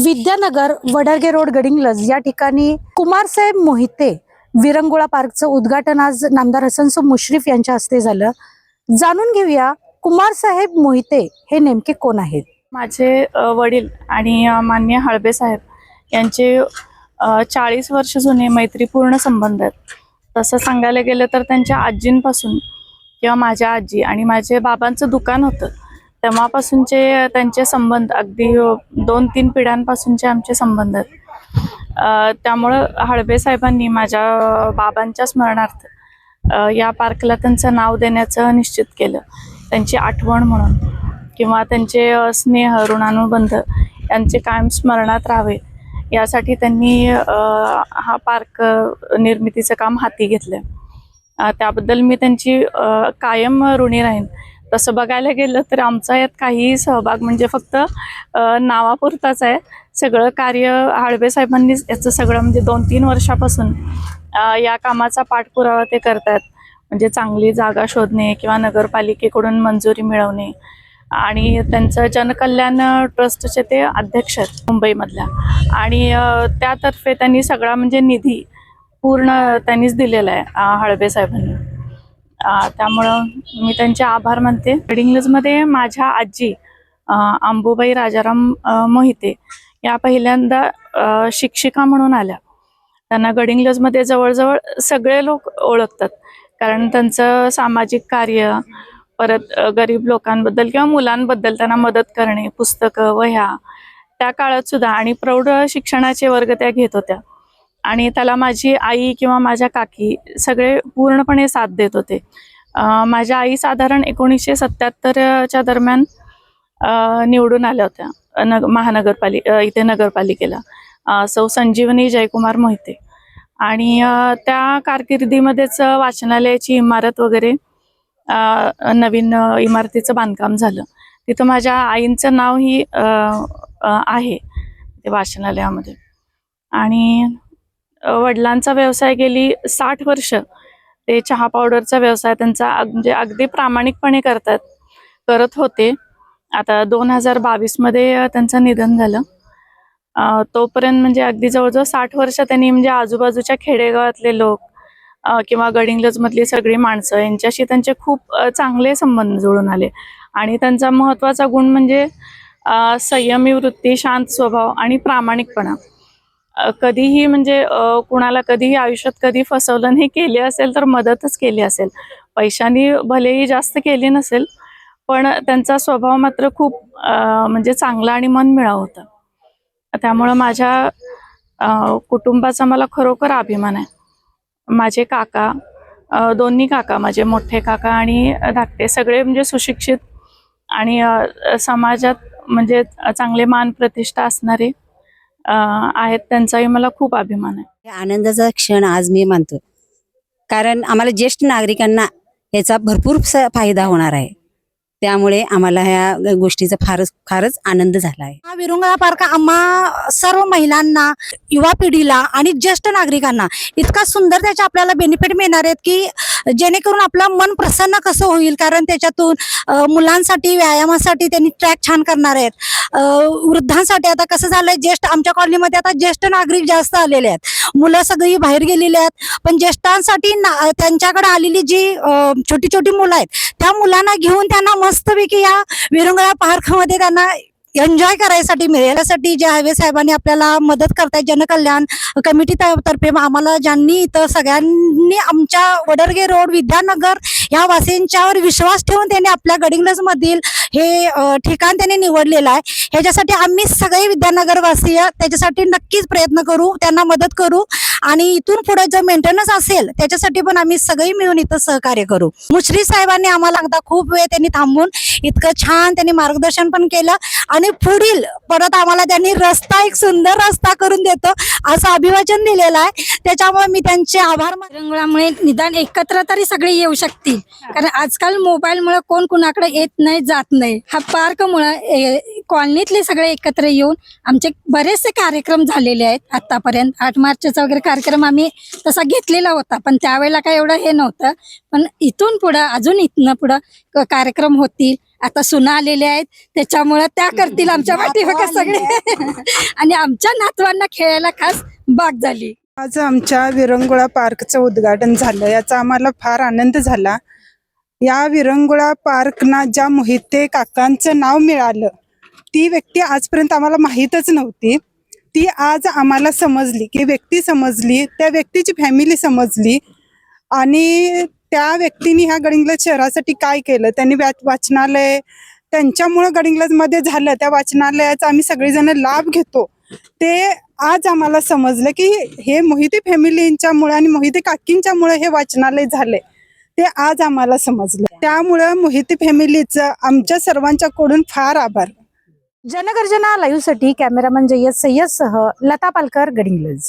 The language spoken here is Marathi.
विद्यानगर वडरगे रोड गडिंग्लज या ठिकाणी कुमारसाहेब मोहिते विरंगुळा पार्कचं उद्घाटन आज नामदार हसन मुश्रीफ यांच्या हस्ते झालं। जाणून घेऊया कुमारसाहेब मोहिते हे नेमके कोण आहेत। माझे वडील आणि माननीय हळबे साहेब यांचे 40 वर्ष जुने मैत्रीपूर्ण संबंध आहेत। तसं सांगायला गेलं तर त्यांच्या आजींपासून किंवा माझ्या आजी आणि माझे बाबांचं दुकान होतं तेव्हापासूनचे त्यांचे संबंध अगदी 2-3 पिढ्यांपासूनचे आमचे संबंध आहेत। त्यामुळं हळबे साहेबांनी माझ्या बाबांच्या स्मरणार्थ या पार्कला त्यांचं नाव देण्याचं निश्चित केलं। त्यांची आठवण म्हणून किंवा त्यांचे स्नेह ऋणानुबंध यांचे कायम स्मरणात राहावे यासाठी त्यांनी हा पार्क निर्मितीचं काम हाती घेतलं। त्याबद्दल मी त्यांची कायम ऋणी राहीन। तसं बघायला गेलं तर आमचा यात काही सहभाग म्हणजे फक्त नावापुरताच आहे। सगळं कार्य हळबे साहेबांनीच याचं सगळं म्हणजे 2-3 वर्षापासून या कामाचा पाठपुरावा ते करतात। म्हणजे चांगली जागा शोधणे किंवा नगरपालिकेकडून मंजुरी मिळवणे आणि त्यांचं जनकल्याण ट्रस्टचे ते अध्यक्ष आहेत मुंबईमधल्या आणि त्यातर्फे त्यांनी सगळा म्हणजे निधी पूर्ण त्यांनीच दिलेला आहे हळबे साहेबांनी। त्यामुळं मी त्यांचे आभार मानते। गडिंग्लजमध्ये माझ्या आजी अंबुबाई राजाराम मोहिते या पहिल्यांदा शिक्षिका म्हणून आल्या। त्यांना गडिंग्लजमध्ये जवळजवळ सगळे लोक ओळखतात कारण त्यांचं सामाजिक कार्य, परत गरीब लोकांबद्दल किंवा मुलांबद्दल त्यांना मदत करणे, पुस्तकं वह्या त्या काळात सुद्धा आणि प्रौढ शिक्षणाचे वर्ग त्या घेत होत्या आणि त्याला माझी आई किंवा माझ्या काकी सगळे पूर्णपणे साथ देत होते। माझ्या आई साधारण 1977च्या दरम्यान निवडून आल्या होत्या इथे नगरपालिकेला सौ संजीवनी जयकुमार मोहिते आणि त्या कारकिर्दीमध्येच वाचनालयाची इमारत वगैरे नवीन इमारतीचं बांधकाम झालं। तिथं माझ्या आईंचं नावही आहे ते वाचनालयामध्ये आणि वडिलांचा व्यवसाय गेली 60 वर्ष ते चहा पावडरचा व्यवसाय त्यांचा म्हणजे अगदी प्रामाणिकपणे करत होते। आता 2022 मध्ये त्यांचं निधन झालं। तोपर्यंत म्हणजे अगदी जवळजवळ 60 वर्ष त्यांनी म्हणजे आजूबाजूच्या खेडेगावातले लोक किंवा गडिंग्लजमधली सगळी माणसं यांच्याशी त्यांचे खूप चांगले संबंध जुळून आले आणि त्यांचा महत्त्वाचा गुण म्हणजे संयमी वृत्ती, शांत स्वभाव आणि प्रामाणिकपणा। कधीही म्हणजे कुणाला कधीही आयुष्यात कधी फसवलं नाही, केले असेल तर मदतच केली असेल, पैशांनी भलेही जास्त केली नसेल पण त्यांचा स्वभाव मात्र खूप म्हणजे चांगला आणि मनमिळाऊ होता। त्यामुळं माझ्या कुटुंबाचा मला खरोखर अभिमान आहे। माझे काका, दोन्ही काका, माझे मोठे काका आणि धाकटे सगळे म्हणजे सुशिक्षित आणि समाजात म्हणजे चांगले मान प्रतिष्ठा असणारे आहेत। त्यांचाही मला खूप अभिमान आहे। आनंदाचा क्षण आज मी मानतो कारण आम्हाला ज्येष्ठ नागरिकांना याचा भरपूर फायदा होणार आहे। त्यामुळे आम्हाला ह्या गोष्टीचा फारच आनंद झाला आहे। हा विरंगुळा पार्क आम्हा सर्व महिलांना, युवा पिढीला आणि ज्येष्ठ नागरिकांना इतका सुंदर त्याचे आपल्याला बेनिफिट मिळणार आहेत की जेणेकरून आपलं मन प्रसन्न कसं होईल। कारण त्याच्यातून मुलांसाठी व्यायामासाठी त्यांनी ट्रॅक छान करणार आहेत। वृद्धांसाठी आता कसं झालंय, ज्येष्ठ आमच्या कॉलनीमध्ये आता ज्येष्ठ नागरिक जास्त आलेले आहेत, मुलं सगळी बाहेर गेलेली आहेत, पण ज्येष्ठांसाठी त्यांच्याकडे आलेली जी छोटी छोटी मुलं आहेत त्या मुलांना घेऊन त्यांना मस्तपैकी या विरंगुळा पार्क मध्ये त्यांना एन्जॉय करायसाठी मिळेल। यासाठी जे हळबे साहेबांनी आपल्याला मदत करतायत जनकल्याण कमिटी तर्फे आम्हाला, ज्यांनी इथं सगळ्यांनी आमच्या वडरगे रोड विद्यानगर या वासियांच्यावर विश्वास ठेवून त्यांनी आपल्या गडिंग्लज मधील हे ठिकाण त्यांनी निवडलेलं आहे। ह्याच्यासाठी आम्ही सगळे विद्यानगर वासीय त्याच्यासाठी नक्कीच प्रयत्न करू, त्यांना मदत करू आणि इथून पुढे जो मेंटेनन्स असेल त्याच्यासाठी पण आम्ही सगळे मिळून इथं सहकार्य करू। मुश्रीफ साहेबांनी आम्हाला एकदा खूप वेळ त्यांनी थांबून इतकं छान त्यांनी मार्गदर्शन पण केलं आणि पुढील परत आम्हाला त्यांनी एक सुंदर रस्ता करून देतो असं अभिवाचन दिलेलं आहे। त्याच्यामुळे मी त्यांचे आभार मानते। विरंगुळामुळे निदान एकत्र तरी सगळे येऊ शकतील कारण आजकाल मोबाईलमुळे कोण कुणाकडे येत नाही, जात नाही। हा पार्कमुळे कॉलनीतले सगळे एकत्र येऊन आमचे बरेचसे कार्यक्रम झालेले आहेत आतापर्यंत। 8 मार्चचा वगैरे कार्यक्रम आम्ही तसा घेतलेला होता पण त्यावेळेला काय एवढं हे नव्हतं, पण इथून पुढं अजून इथनं पुढं कार्यक्रम होतील आता सुना आलेल्या आहेत त्याच्यामुळं त्या करतील आमच्या पाठीमागे सगळे आणि आमच्या नातवांना खेळायला खास बाग झाली. आज आमच्या विरंगुळा पार्कचं उद्घाटन झालं, याचा आम्हाला फार आनंद झाला. या विरंगुळा पार्कना ज्या मोहिते काकांचं नाव मिळालं, ती व्यक्ती आजपर्यंत आम्हाला माहीतच नव्हती. ती आज आम्हाला समजली, की व्यक्ती समजली, त्या व्यक्तीची फॅमिली समजली आणि त्या व्यक्तीने ह्या गडिंग्लज शहरासाठी काय केलं. त्यांनी वाचनालय त्यांच्यामुळं गडिंग्लजमध्ये झालं, त्या वाचनालयाचा आम्ही सगळेजण लाभ घेतो. ते आज आम्हाला समजलं की हे मोहिते फॅमिलींच्यामुळे आणि मोहिते काकींच्यामुळे हे वाचनालय झाले, ते आज आम्हाला समजलं. त्यामुळं मोहिते फॅमिलीचं आमच्या सर्वांच्याकडून फार आभार. जनगर्जना लाईव्ह साठी कॅमेरामन जय्यद सय्यद सह लता पालकर, गडिंग्लज.